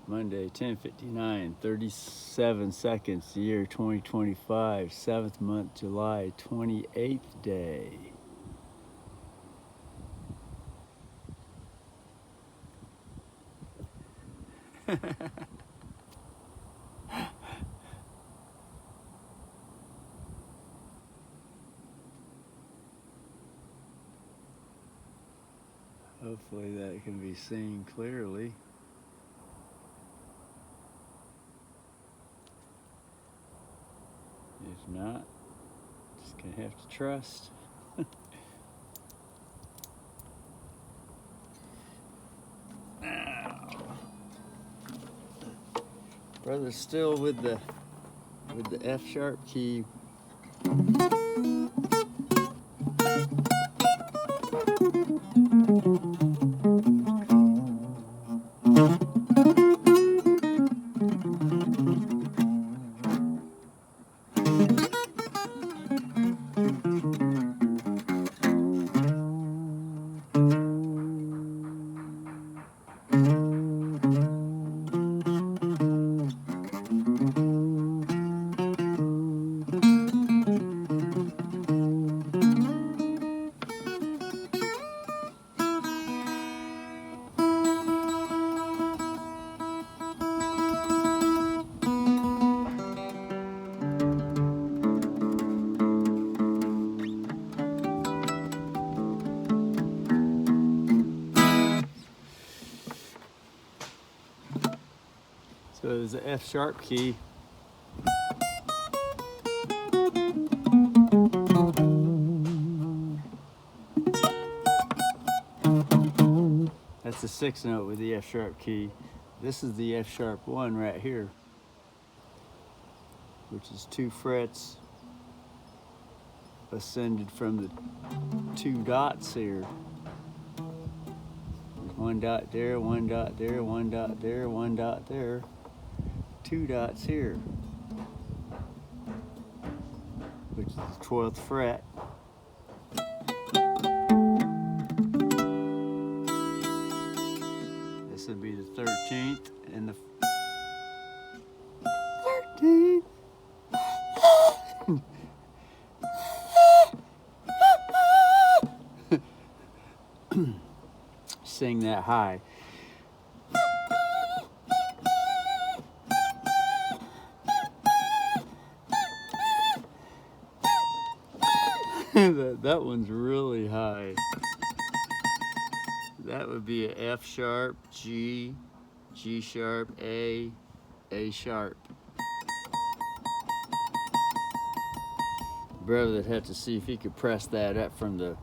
Monday, 10:59, 37 seconds, year 2025, 7th month, July, 28th day. Hopefully that can be seen clearly. If not, just gonna have to trust. Now, brother's still with the F sharp key. So there's the F sharp key. That's the 6th note with the F sharp key. This is the F sharp 1 right here, which is 2 frets ascended from the 2 dots here. There's 1 dot there, 1 dot there, 1 dot there, 1 dot there, 2 dots here, which is the 12th fret. This would be the 13th and the 13th. Sing that high. that one's really high. That would be a F sharp, G, G sharp, A sharp. Brother would have to see if he could press that up from the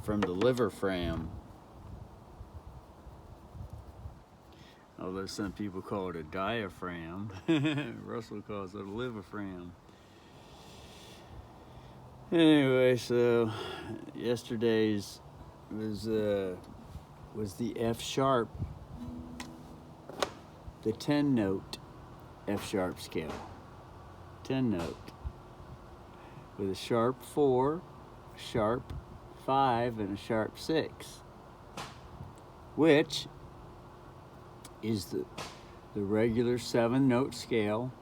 liver fram. Although some people call it a diaphragm, Russell calls it a liver fram. Anyway, so yesterday's was the F sharp, the 10 note F sharp scale, 10 note, with a sharp 4, sharp 5, and a sharp 6, which is the regular 7 note scale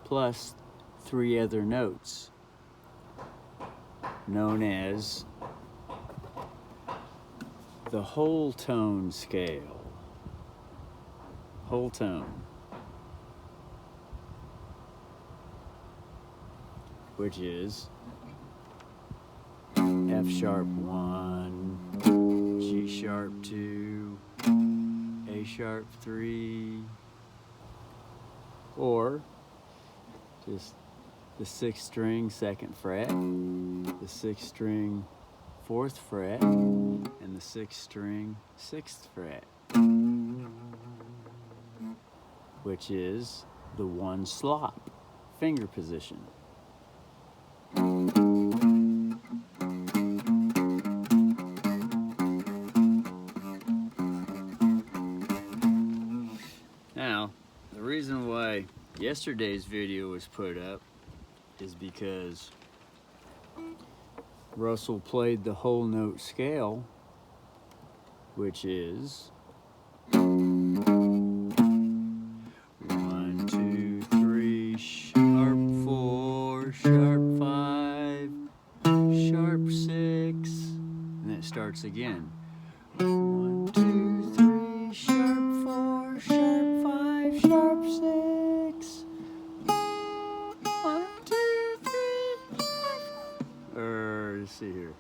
plus 3 other notes, known as the whole tone scale. Whole tone, which is F sharp 1, G sharp 2, A sharp 3, or just the 6th string 2nd fret, the 6th string 4th fret, and the 6th string 6th fret, which is the 1 slop finger position. Now, the reason why yesterday's video was put up is because Russell played the whole note scale, which is starts again. 1, 2, 3, sharp 4, sharp 5, sharp 6. 1, 2, 3, sharp 4. Let's see here.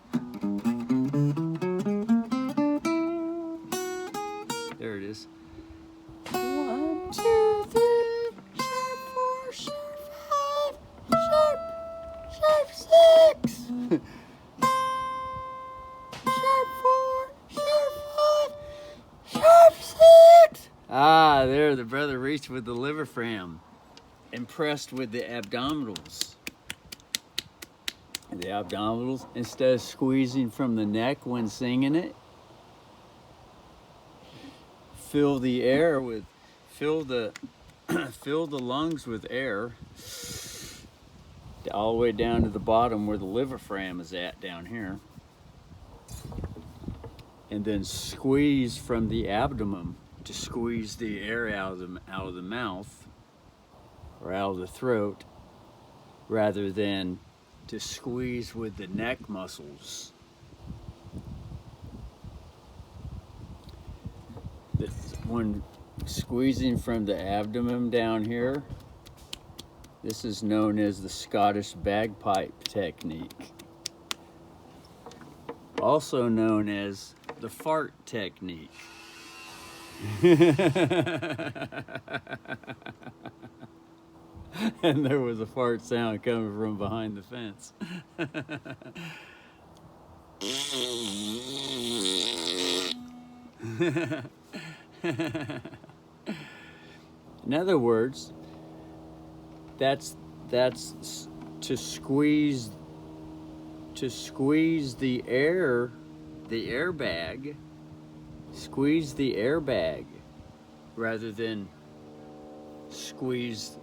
There it is. 1, 2, 3, sharp 4, sharp 5, sharp 6. Sharp 4, sharp 5, sharp 6. Ah, there the brother reached with the liver fram, impressed with the abdominals. The abdominals, instead of squeezing from the neck when singing it, fill the air with, fill the lungs with air all the way down to the bottom where the liver fram is at down here, and then squeeze from the abdomen to squeeze the air out of the mouth or out of the throat, rather than to squeeze with the neck muscles. When squeezing from the abdomen down here, this is known as the Scottish bagpipe technique, also known as the fart technique. And there was a fart sound coming from behind the fence. In other words, that's to squeeze the air, the airbag, squeeze the airbag, rather than squeeze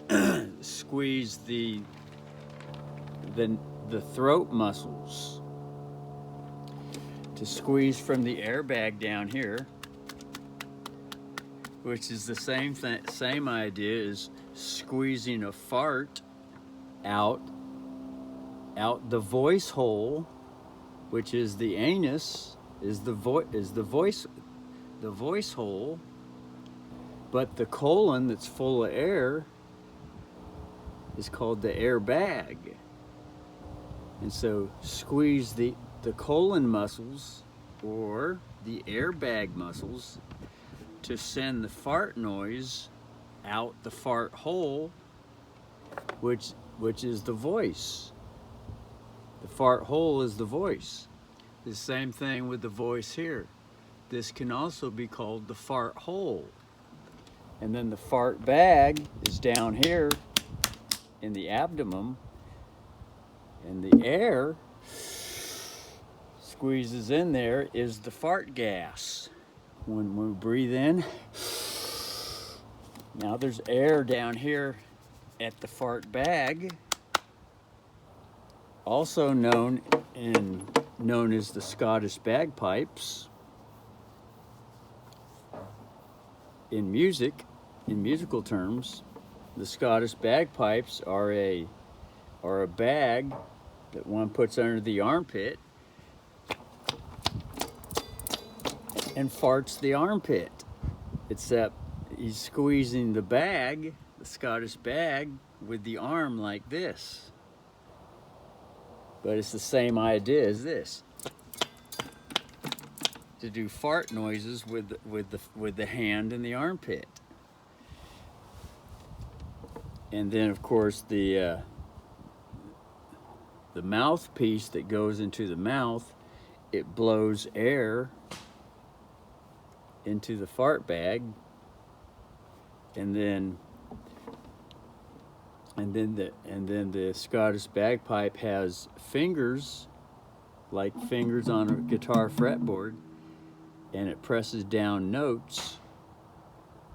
the throat muscles. To squeeze from the airbag down here, which is the same idea as squeezing a fart out the voice hole, which is the anus, is the voice hole, but the colon that's full of air is called the air bag. And so squeeze the colon muscles or the airbag muscles to send the fart noise out the fart hole, which is the voice. The fart hole is the voice. The same thing with the voice here. This can also be called the fart hole. And then the fart bag is down here in the abdomen, and the air squeezes in there is the fart gas. When we breathe in, now there's air down here at the fart bag, also known as the Scottish bagpipes. In musical terms, the Scottish bagpipes are a bag that one puts under the armpit and farts the armpit, except he's squeezing the bag, the Scottish bag, with the arm like this. But it's the same idea as this, to do fart noises with the hand in the armpit. And then of course the mouthpiece that goes into the mouth, it blows air into the fart bag, and then the Scottish bagpipe has fingers, like fingers on a guitar fretboard, and it presses down notes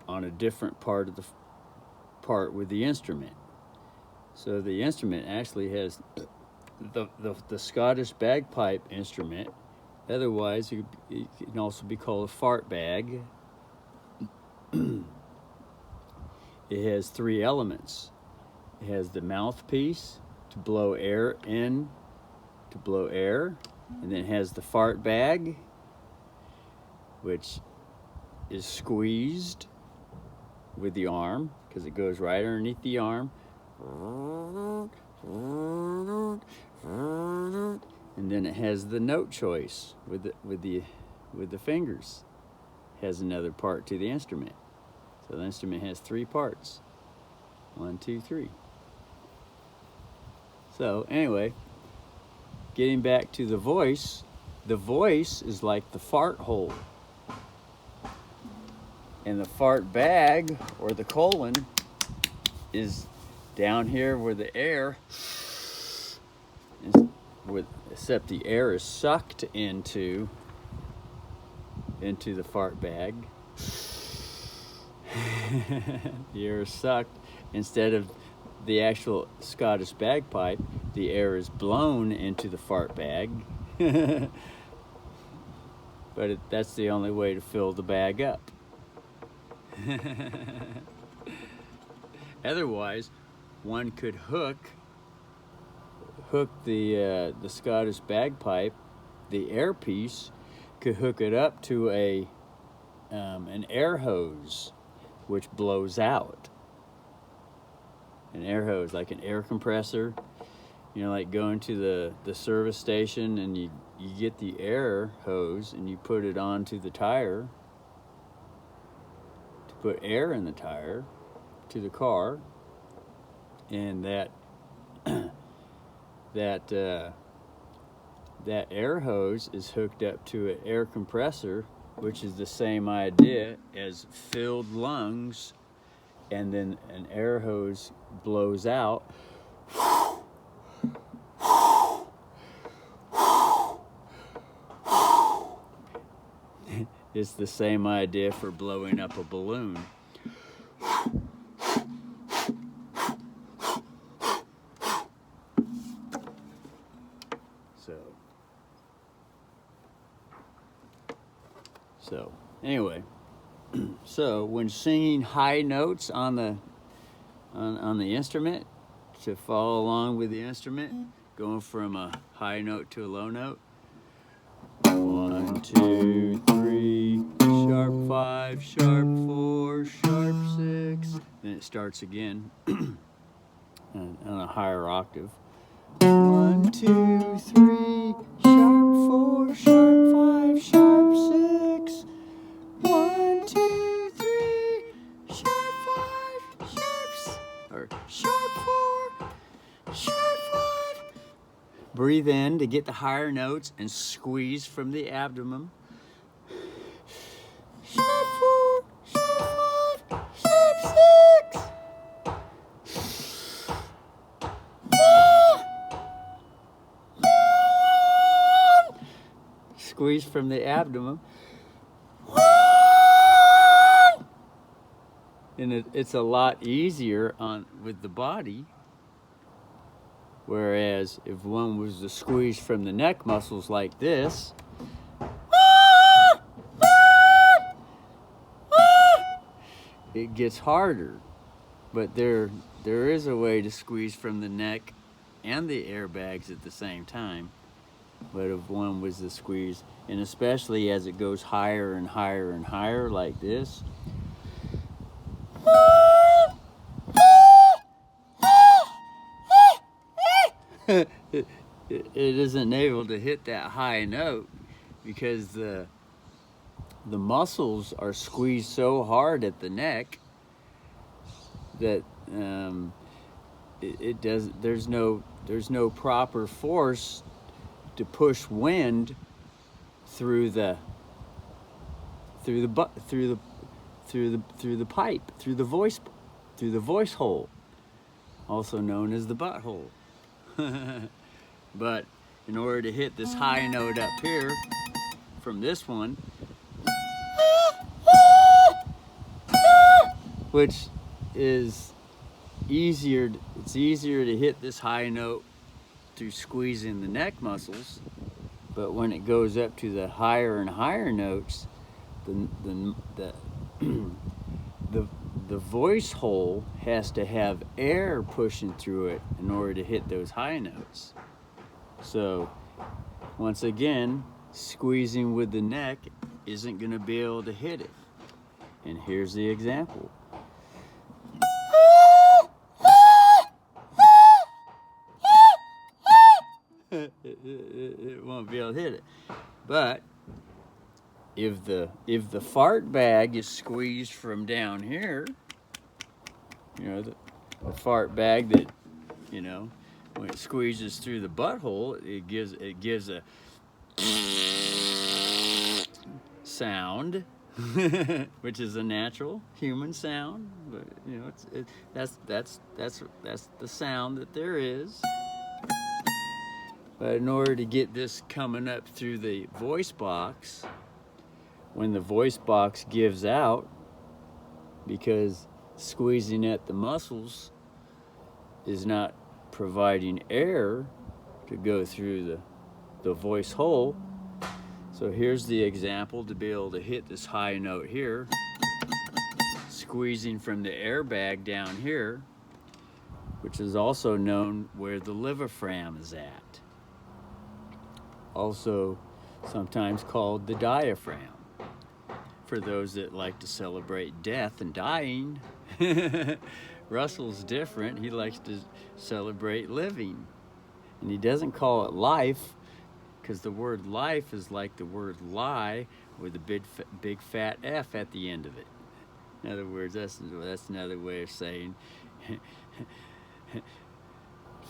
on a different part with the instrument. So the instrument actually has the Scottish bagpipe instrument. Otherwise, it can also be called a fart bag. It has three elements. It has the mouthpiece to blow air in, to blow air. And then it has the fart bag, which is squeezed with the arm because it goes right underneath the arm. And then it has the note choice with the fingers. It has another part to the instrument. So the instrument has 3 parts. 1, 2, 3. So anyway, getting back to the voice is like the fart hole. And the fart bag, or the colon, is down here where the air, except the air is sucked into the fart bag. The air is sucked instead of the actual Scottish bagpipe. The air is blown into the fart bag. But that's the only way to fill the bag up. Otherwise, one could hook the Scottish bagpipe, the air piece, could hook it up to an air hose, which blows out. An air hose, like an air compressor. You know, like going to the service station and you get the air hose and you put it onto the tire to put air in the tire to the car, and that air hose is hooked up to an air compressor, which is the same idea as filled lungs, and then an air hose blows out. It's the same idea for blowing up a balloon. So anyway, so when singing high notes on the instrument, to follow along with the instrument, going from a high note to a low note. 1, 2, 3, sharp 5, sharp 4, sharp 6. Then it starts again on a higher octave. 1, 2, 3, sharp 4, sharp 5, sharp 6. 1, 2, 3, sharp 5, sharp 4, sharp 5. Breathe in to get the higher notes and squeeze from the abdomen. Sharp 4, sharp 5, sharp 6. Squeeze from the abdomen. And it's a lot easier with the body. Whereas if one was to squeeze from the neck muscles like this, it gets harder. But there is a way to squeeze from the neck and the airbags at the same time. But if one was to squeeze, and especially as it goes higher and higher and higher like this, it isn't able to hit that high note because the muscles are squeezed so hard at the neck that there's no proper force to push wind through the pipe, through the voice hole, also known as the butthole. But in order to hit this high note up here from this one, which is easier, it's easier to hit this high note through squeezing the neck muscles, but when it goes up to the higher and higher notes, the voice hole has to have air pushing through it in order to hit those high notes. So once again, squeezing with the neck isn't going to be able to hit it. And here's the example. It won't be able to hit it. But if the fart bag is squeezed from down here, you know, the fart bag that, you know, when it squeezes through the butthole, it gives a sound, which is a natural human sound. But you know, that's the sound that there is. But in order to get this coming up through the voice box, when the voice box gives out, because squeezing at the muscles is not providing air to go through the voice hole. So here's the example to be able to hit this high note here, squeezing from the airbag down here, which is also known where the liver fram is at. Also sometimes called the diaphragm. For those that like to celebrate death and dying, Russell's different. He likes to celebrate living. And he doesn't call it life, because the word life is like the word lie with a big fat F at the end of it. In other words, that's another way of saying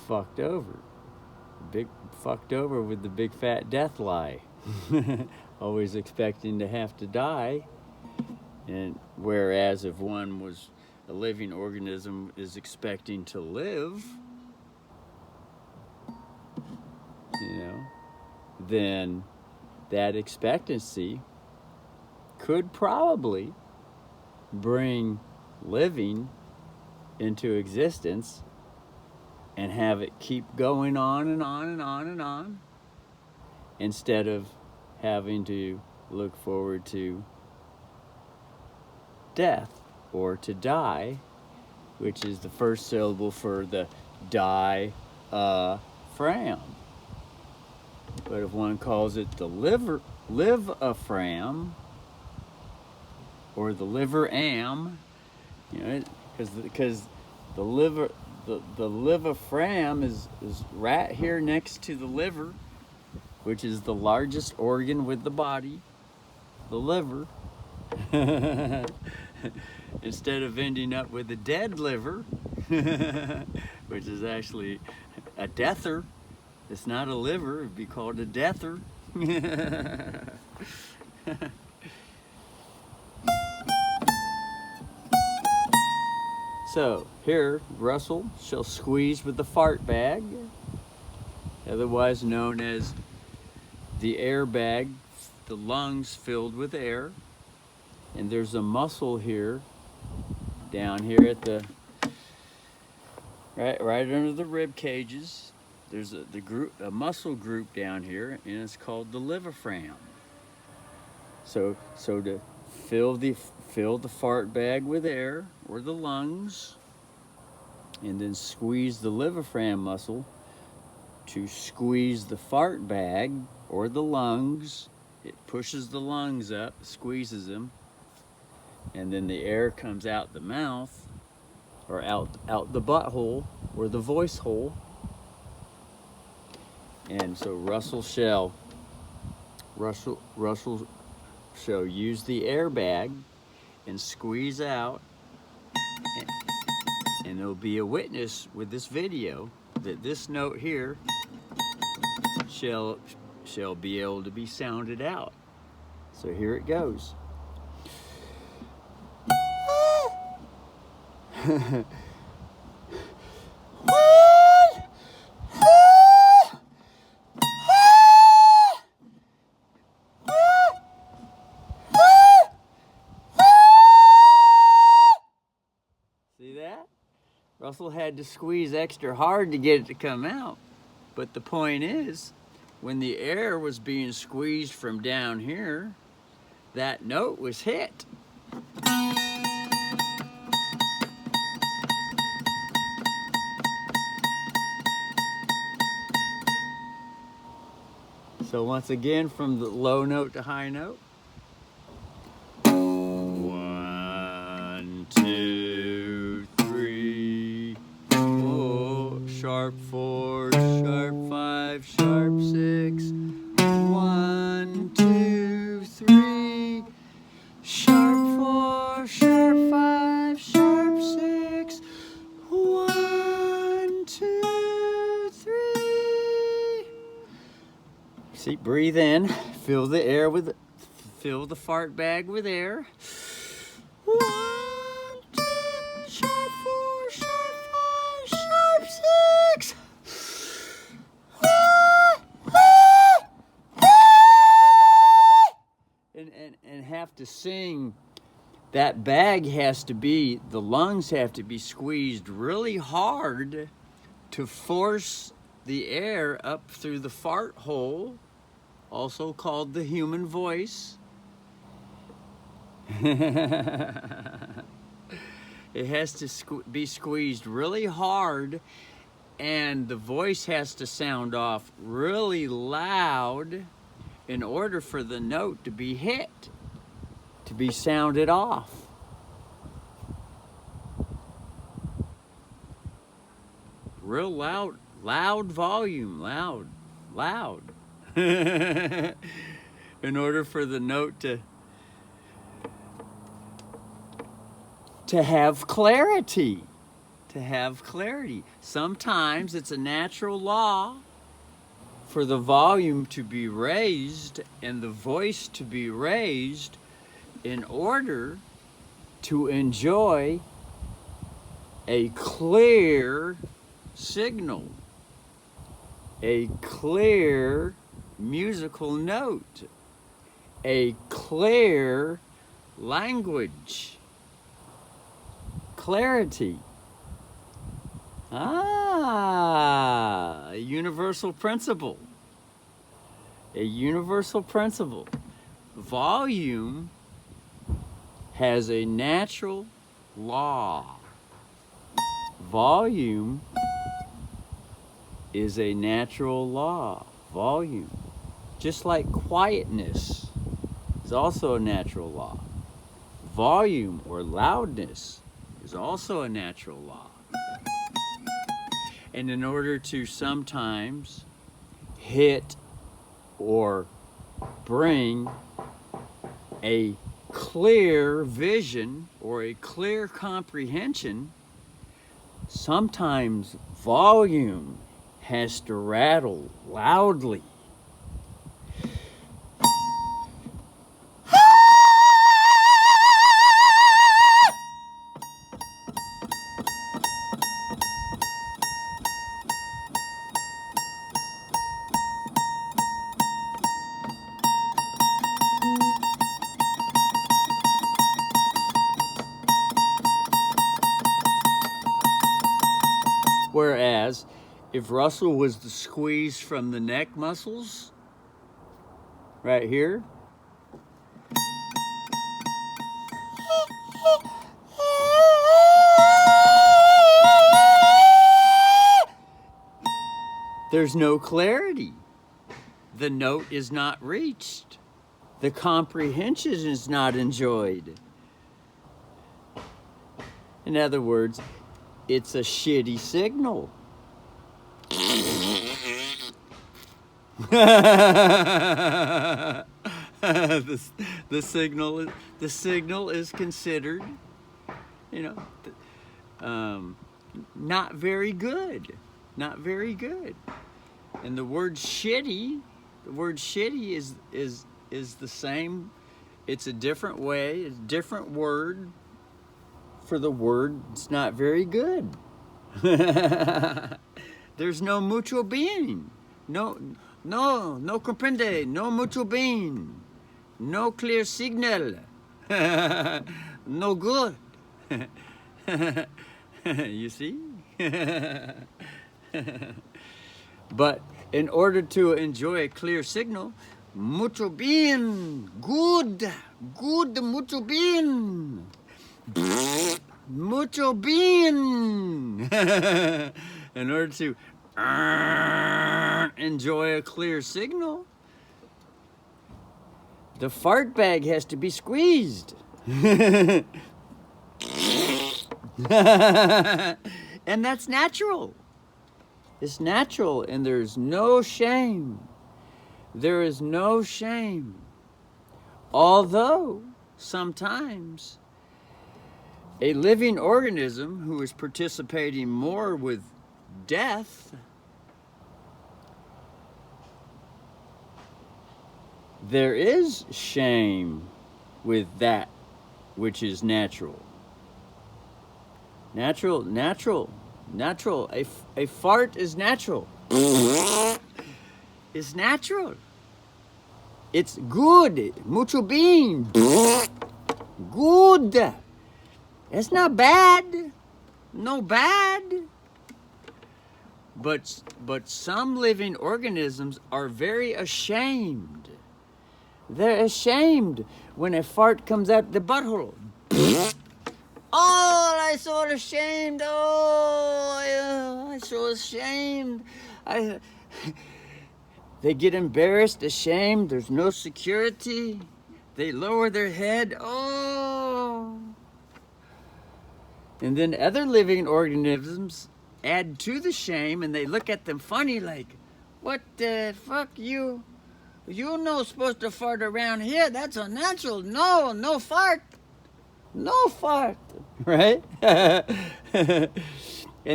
fucked over. Big fucked over with the big fat death lie. Always expecting to have to die. And whereas if one was a living organism is expecting to live, you know, then that expectancy could probably bring living into existence and have it keep going on and on and on and on, instead of having to look forward to death or to die, which is the first syllable for the diaphragm. But if one calls it the liver-fram or the liver-am, you know, because the liver-fram is right here next to the liver, which is the largest organ with the body, the liver. Instead of ending up with a dead liver, which is actually a deather. It's not a liver, it'd be called a deather. So here, Russell shall squeeze with the fart bag, otherwise known as the air bag, the lungs filled with air. And there's a muscle here, down here at the, right under the rib cages. There's a muscle group down here, and it's called the liver fram. So to fill the fart bag with air, or the lungs, and then squeeze the liver fram muscle to squeeze the fart bag or the lungs. It pushes the lungs up, squeezes them, and then the air comes out the mouth, or out the butthole or the voice hole. And so Russell shall use the airbag and squeeze out, and there'll be a witness with this video that this note here shall be able to be sounded out. So here it goes. See that? Russell had to squeeze extra hard to get it to come out. But the point is, when the air was being squeezed from down here, that note was hit. So once again, from the low note to high note. 1, 2, 3, 4, sharp 4, sharp 5, sharp 6. 1, 2, 3, sharp 4, sharp 5, sharp 6. 1, 2, 3. See, breathe in, fill the fart bag with air. 1, 2, sharp 4, sharp 5, sharp 6. And have to sing. That bag has to be, the lungs have to be squeezed really hard to force the air up through the fart hole, also called the human voice. It has to be squeezed really hard, and the voice has to sound off really loud in order for the note to be hit, to be sounded off. Real loud volume, loud. In order for the note to have clarity, Sometimes it's a natural law for the volume to be raised and the voice to be raised in order to enjoy a clear signal, a clear musical note, a clear language, clarity. A universal principle. A universal principle. Volume has a natural law. Volume is a natural law. Volume. Just like quietness is also a natural law. Volume or loudness is also a natural law. And in order to sometimes hit or bring a clear vision or a clear comprehension, sometimes volume has to rattle loudly. Whereas, if Russell was to squeeze from the neck muscles, right here, there's no clarity. The note is not reached. The comprehension is not enjoyed. In other words, it's a shitty signal. The signal is considered, not very good. Not very good. And the word shitty is the same. It's a different way, it's a different word for the word it's not very good. There's no mucho bien. No comprende. No mucho bien. No clear signal. No good. You see? But in order to enjoy a clear signal, mucho bien. Good, mucho bien. Mucho bien. In order to enjoy a clear signal, The fart bag has to be squeezed. And that's natural. It's natural, and there's no shame. There is no shame. Although, sometimes, a living organism who is participating more with death, there is shame with that which is natural. Natural. A fart is natural. It's natural. It's good. Mucho bien. Good. It's not bad. No bad. But some living organisms are very ashamed. They're ashamed when a fart comes out the butthole. Oh, I'm so ashamed. Oh, I'm so ashamed. They get embarrassed, ashamed. There's no security. They lower their head. Oh. And then other living organisms add to the shame, and they look at them funny like, what the fuck, you not supposed to fart around here. That's unnatural. No fart. No fart. Right? And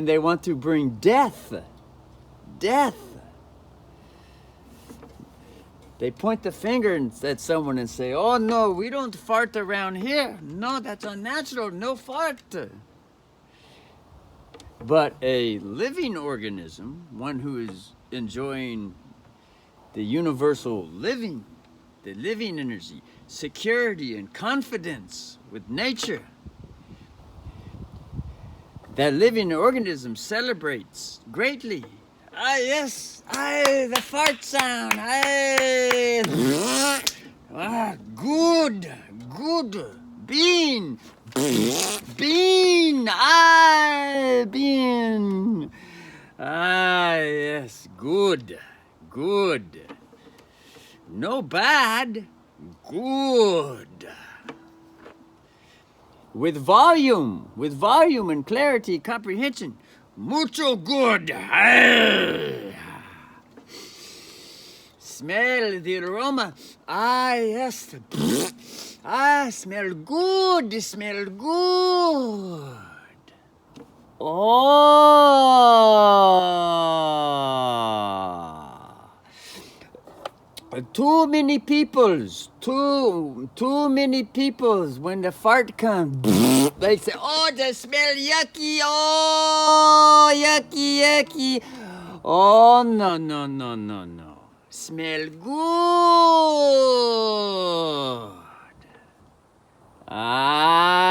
they want to bring death. They point the finger at someone and say, oh no, we don't fart around here. No, that's unnatural. No fart. But a living organism, one who is enjoying the universal living, the living energy, security and confidence with nature, that living organism celebrates greatly. Ah, yes, the fart sound. Good. Bean. Bean. Ah, yes, good. No bad. Good. With volume and clarity, comprehension. Mucho good. Smell the aroma. Ah, yes. Smell good. Oh. Too many peoples, when the fart comes, they say, oh, they smell yucky, oh, yucky. Oh, no. Smell good. Aye.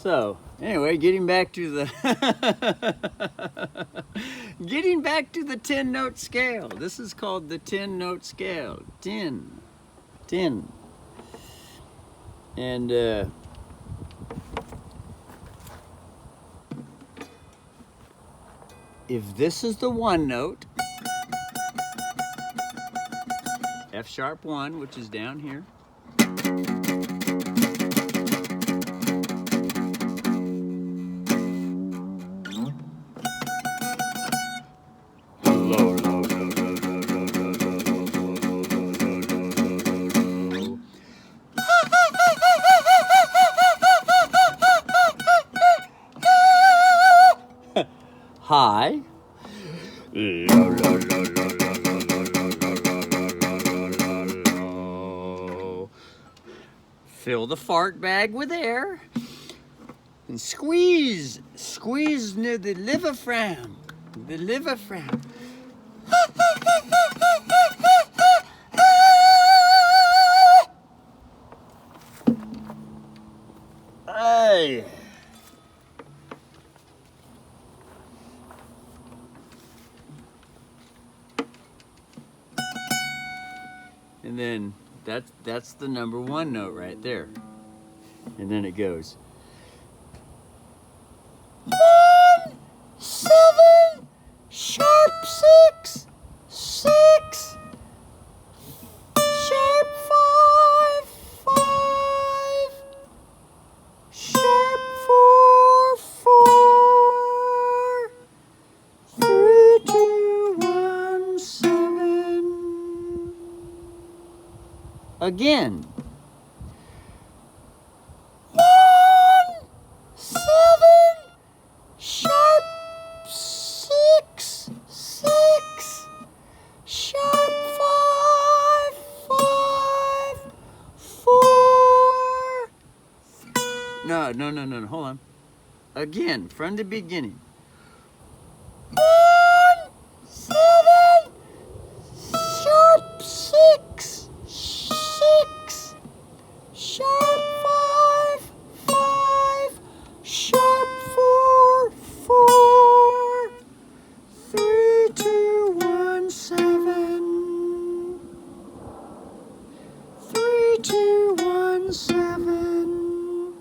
So, anyway, getting back to the 10-note scale. This is called the 10-note scale. 10. And if this is the 1 note, F sharp 1, which is down here. high. Fill the fart bag with air and squeeze near the liver fram. The liver fram. Hey. And then that's the number 1 note right there. And then it goes 1, 7, sharp 6, 6, sharp 5, 5, sharp 4, 4, 3, 2, 1, 7. Again. 1, 7, sharp 6, 6, sharp 5, 5, 4. No, hold on. Again, from the beginning. 1, 7, sharp 6, 6, sharp 5, 5, sharp 4, 4, 3, 2, 1, 7, 3, 2, 1, 7,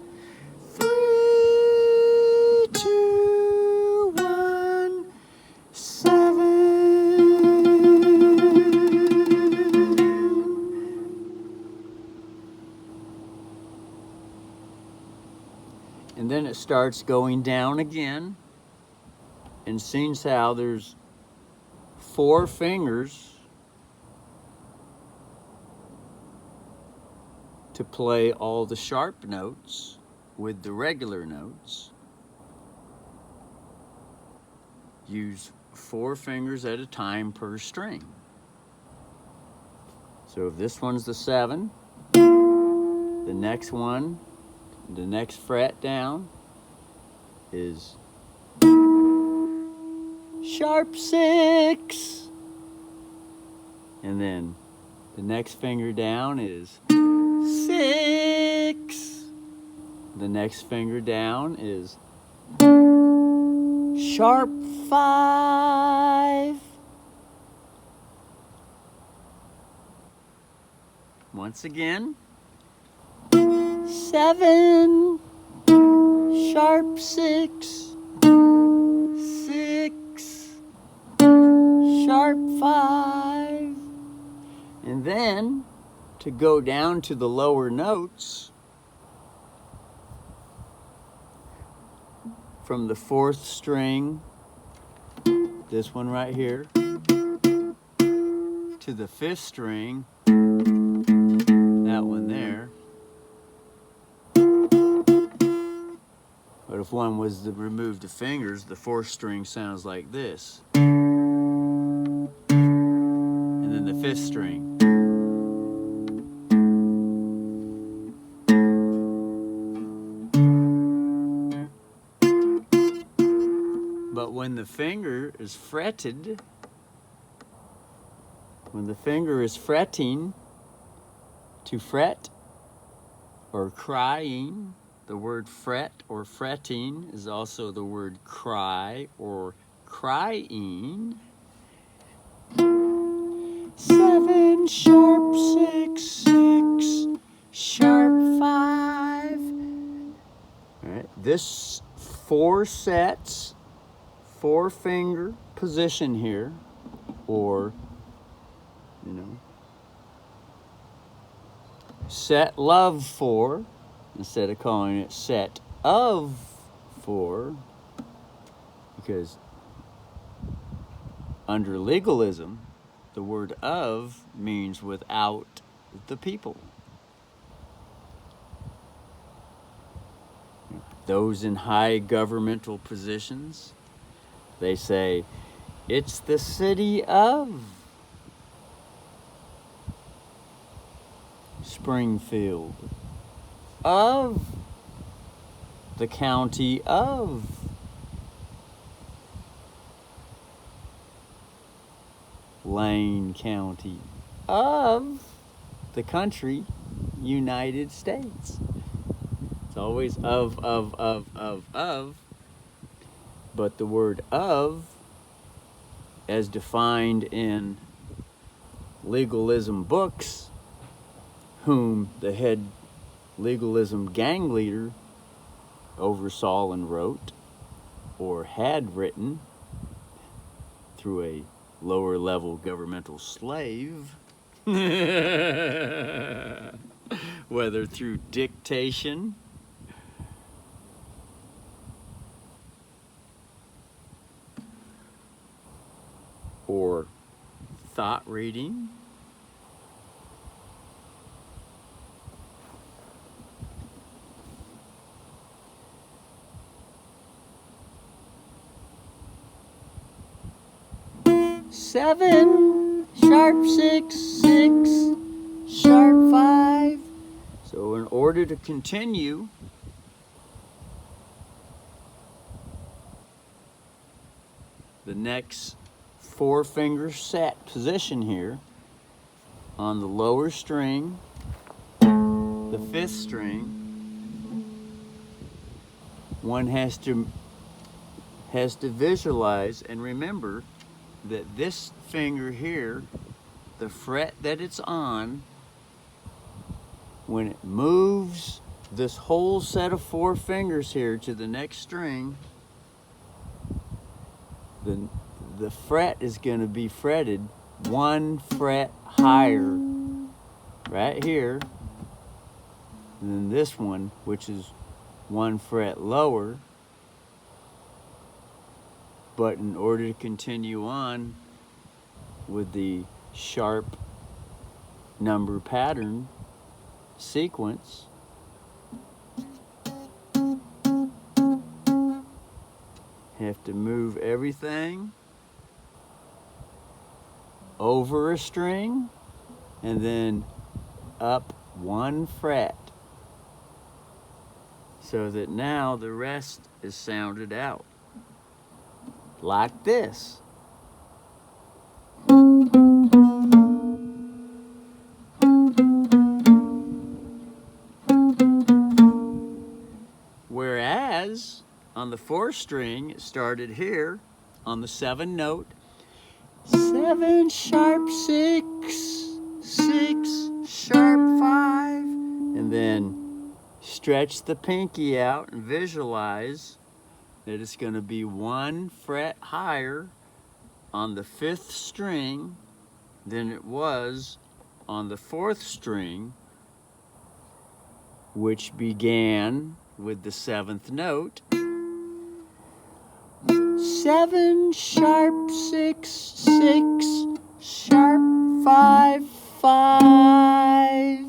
3, 2, 1, 7. And then it starts going down again, and seems how there's 4 fingers to play all the sharp notes with the regular notes. Use 4 fingers at a time per string. So if this one's the 7, the next one, the next fret down is sharp 6. And then the next finger down is 6. The next finger down is sharp 5. Once again. 7, sharp 6, 6, sharp 5. And then, to go down to the lower notes, from the 4th string, this one right here, to the 5th string, that one there. But if one was to remove the fingers, the 4th string sounds like this. And then the 5th string. But when the finger is fretted, when the finger is fretting, to fret or crying, the word fret or fretting is also the word cry or crying. 7, sharp 6, 6, sharp 5. All right, this 4 sets, 4 finger position here, or, set love 4, instead of calling it set of 4, because under legalism, the word of means without the people. Those in high governmental positions, They say, it's the city of Springfield, of the county of Lane County, of the country United States. It's always of. But the word of, as defined in legalism books, whom the head legalism gang leader oversaw and wrote, or had written through a lower level governmental slave, whether through dictation or thought reading, seven, sharp 6, 6, sharp 5. So in order to continue, the next 4-finger set position here on the lower string, the 5th string, one has to visualize and remember that this finger here, the fret that it's on, when it moves this whole set of 4 fingers here to the next string, the fret is going to be fretted 1 fret higher right here than this one, which is 1 fret lower. But in order to continue on with the sharp number pattern sequence, have to move everything over a string and then up 1 fret, so that now the rest is sounded out like this. Whereas on the 4th string, it started here on the 7 note, 7 sharp 6, 6 sharp 5, and then stretch the pinky out and visualize that it's going to be 1 fret higher on the 5th string than it was on the 4th string, which began with the 7th note. 7 sharp 6, 6 sharp 5, 5.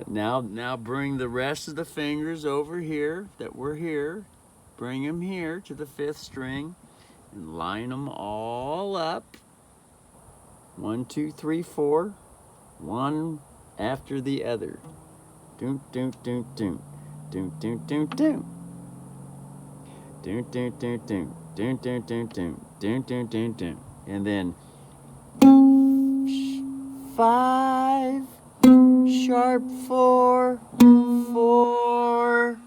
Now bring the rest of the fingers over here that were here. Bring them here to the 5th string and line them all up. 1, 2, 3, 4. One after the other. Doom, doom, doom, doom. Doom, doom, doom, doom. Doom, doom, doom, doom. Doom, doom, doom, doom. Doom, doom, doom, doom. And then 5 sharp 4, 4,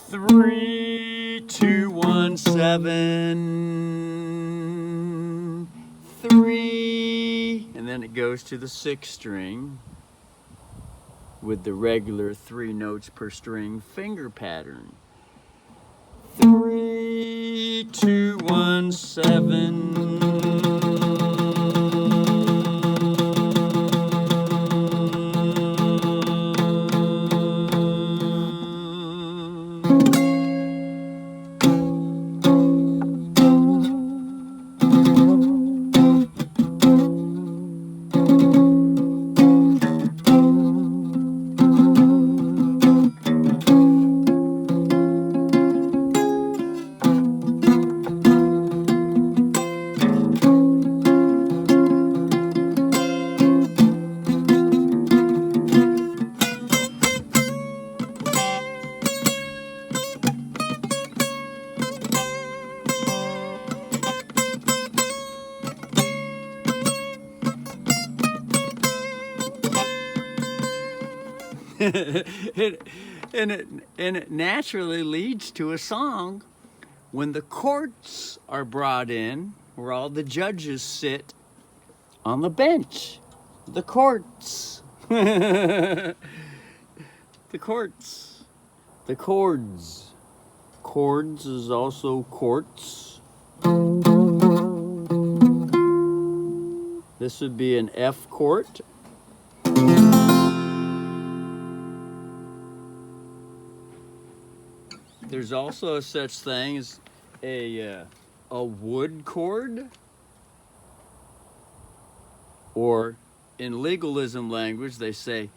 3, 2, 1, 7, 3, and then it goes to the 6th string with the regular 3 notes per string finger pattern. 3, 2, 1, 7. it naturally leads to a song when the courts are brought in, where all the judges sit on the bench. The courts. The courts. The chords. Chords is also courts. This would be an F chord. There's also such thing as a wood chord, or in legalism language they say,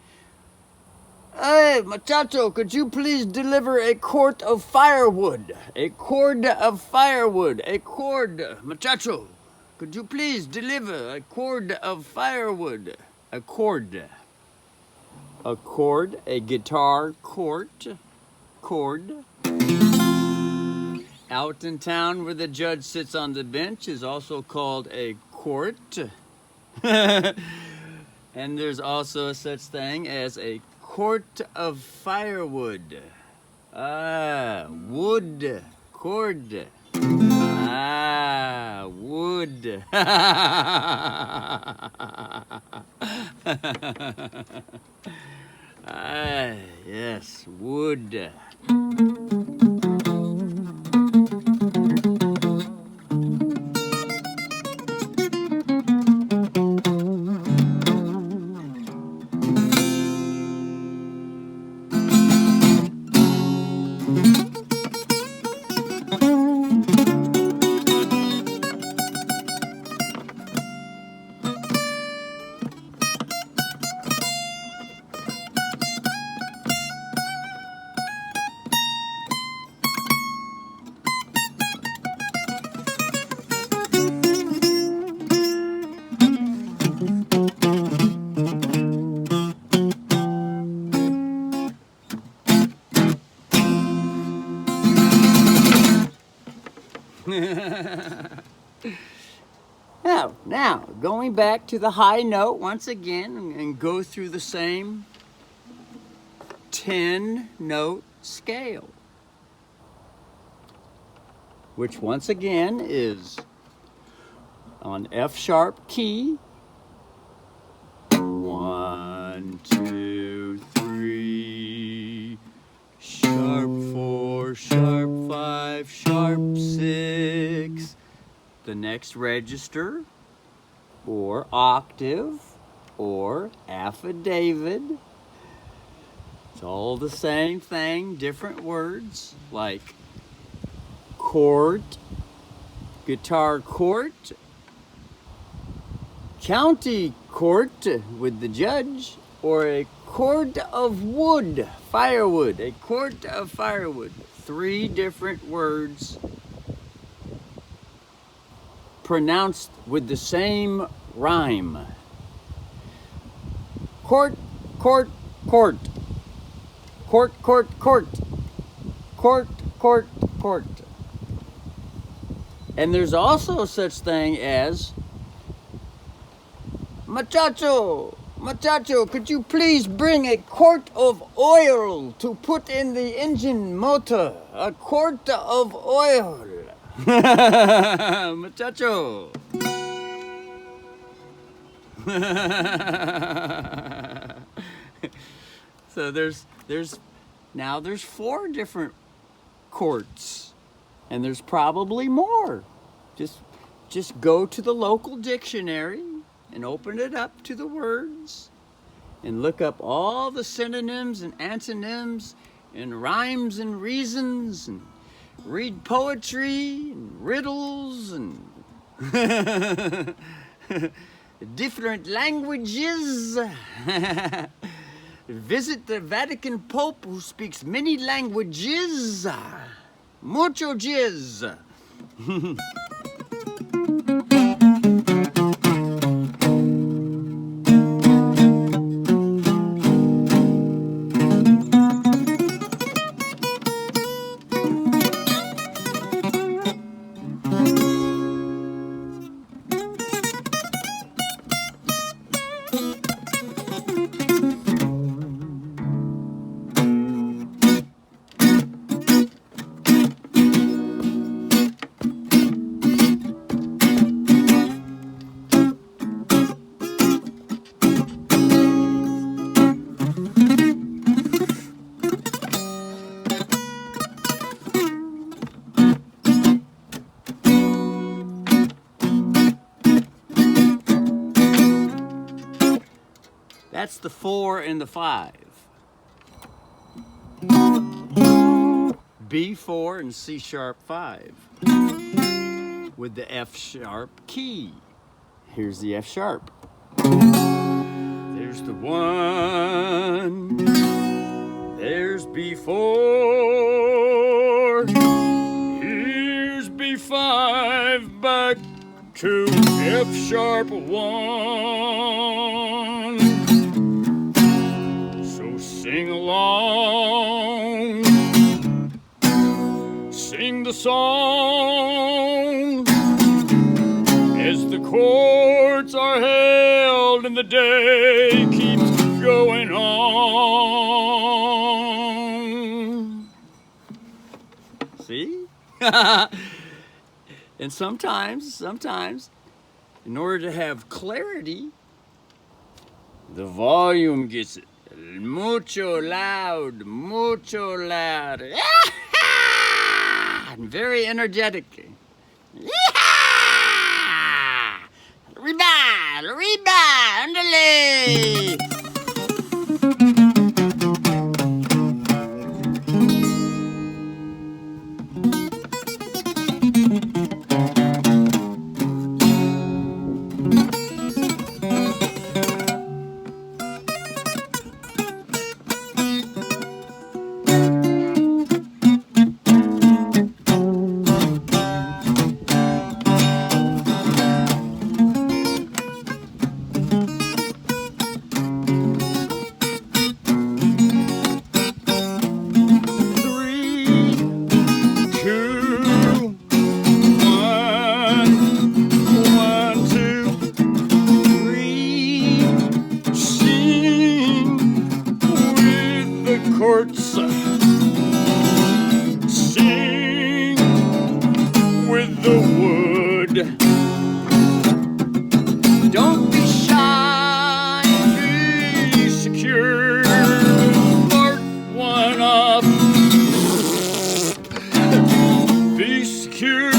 "Hey, muchacho, could you please deliver a quart of firewood? A cord of firewood. A cord, muchacho. Could you please deliver a cord of firewood?" A chord. A chord, a guitar chord. Chord. Out in town where the judge sits on the bench is also called a court. And there's also such thing as a quart of firewood. Wood. Cord. Wood. Yes, wood. Now, going back to the high note once again and go through the same 10-note scale, which once again is on F sharp key. 1, 2, 3, sharp 4, sharp 5, sharp 6. The next register, or octave, or affidavit. It's all the same thing, different words like court, guitar court, county court with the judge, or a cord of wood, firewood, a cord of firewood. 3 different words pronounced with the same rhyme. Court, court, court. Court, court, court. Court, court, court. And there's also such thing as muchacho, muchacho, could you please bring a quart of oil to put in the engine motor? A quart of oil. Muchacho. So there's 4 different courts, and there's probably more. Just go to the local dictionary and open it up to the words and look up all the synonyms and antonyms and rhymes and reasons, and read poetry and riddles and different languages. Visit the Vatican Pope, who speaks many languages. Mucho jizz. That's the 4 and the 5. B4 and C sharp 5 with the F sharp key. Here's the F sharp. There's the 1. There's B4. Here's B5 back to F sharp 1. So sing along, sing the song as the courts are held and the day keeps going on. See? And sometimes, in order to have clarity, the volume gets mucho loud, and very energetic. Arriba, ándale. Sing with the wood. Don't be shy, be secure. Part 1 up. Be secure,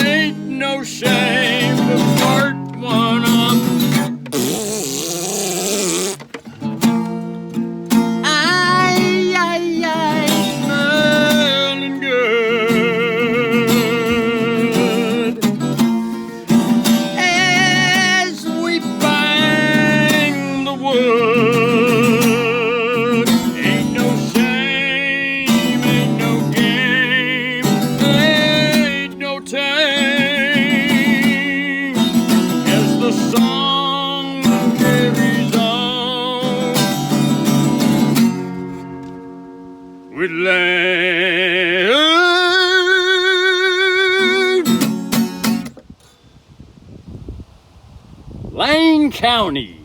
ain't no shame to part 1 up. With Lane County.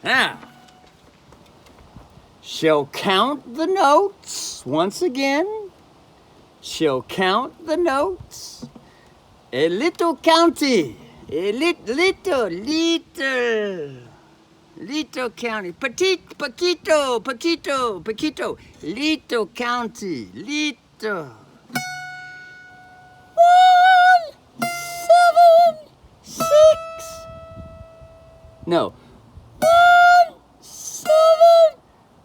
Now, she'll count the notes once again. She'll count the notes. A little county. A little. Little county, Paquito, Little county, Little. 1, 7, 6. No. 1, 7,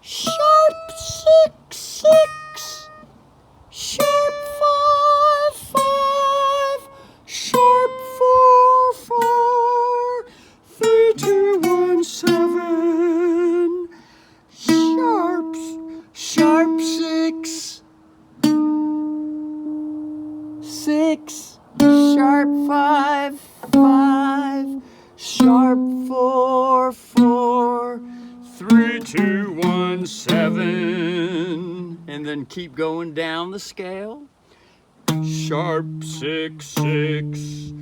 sharp 6, 6. Sharp 5, 5. Sharp 4, 4. 3, 2, 1, 7. Sharp 6. 6. Sharp 5, 5. Sharp 4, 4. 3, 2, 1, 7. And then keep going down the scale. Sharp 6, 6.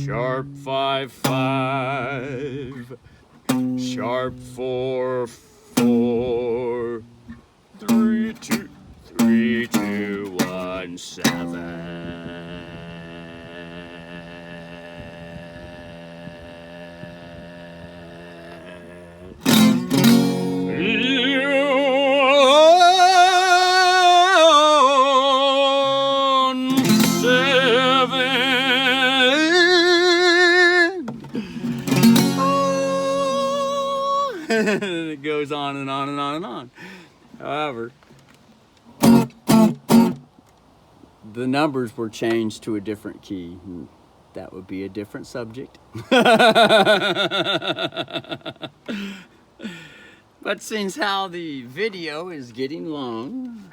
Sharp 5, 5. Sharp 4, 4. 3, 2, 1, 7. goes on and on and on and on. However, the numbers were changed to a different key. That would be a different subject. But since how the video is getting long,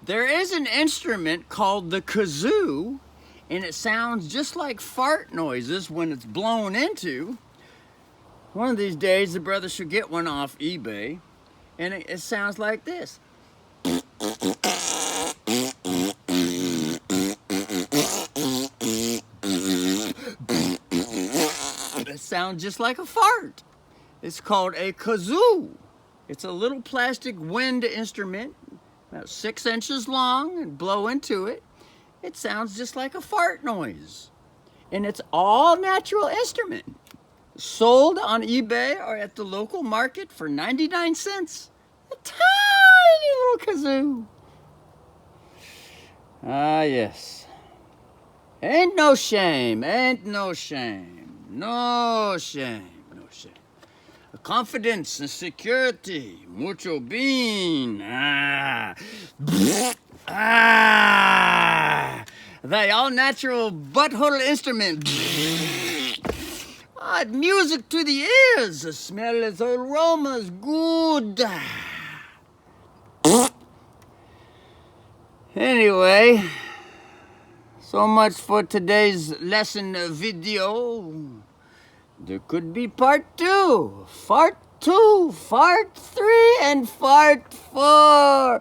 there is an instrument called the kazoo, and it sounds just like fart noises when it's blown into. One of these days, the brother should get one off eBay, and it sounds like this. It sounds just like a fart. It's called a kazoo. It's a little plastic wind instrument, about 6 inches long, and blow into it. It sounds just like a fart noise. And it's all natural instrument. Sold on eBay or at the local market for 99 cents. A tiny little kazoo. Ah, yes. Ain't no shame, ain't no shame. No shame, no shame. Confidence and security. Mucho bien. The all-natural butthole instrument. Music to the ears. The smell is aroma is good. Anyway, so much for today's lesson video. There could be part 2, fart 2, fart 3, and fart 4.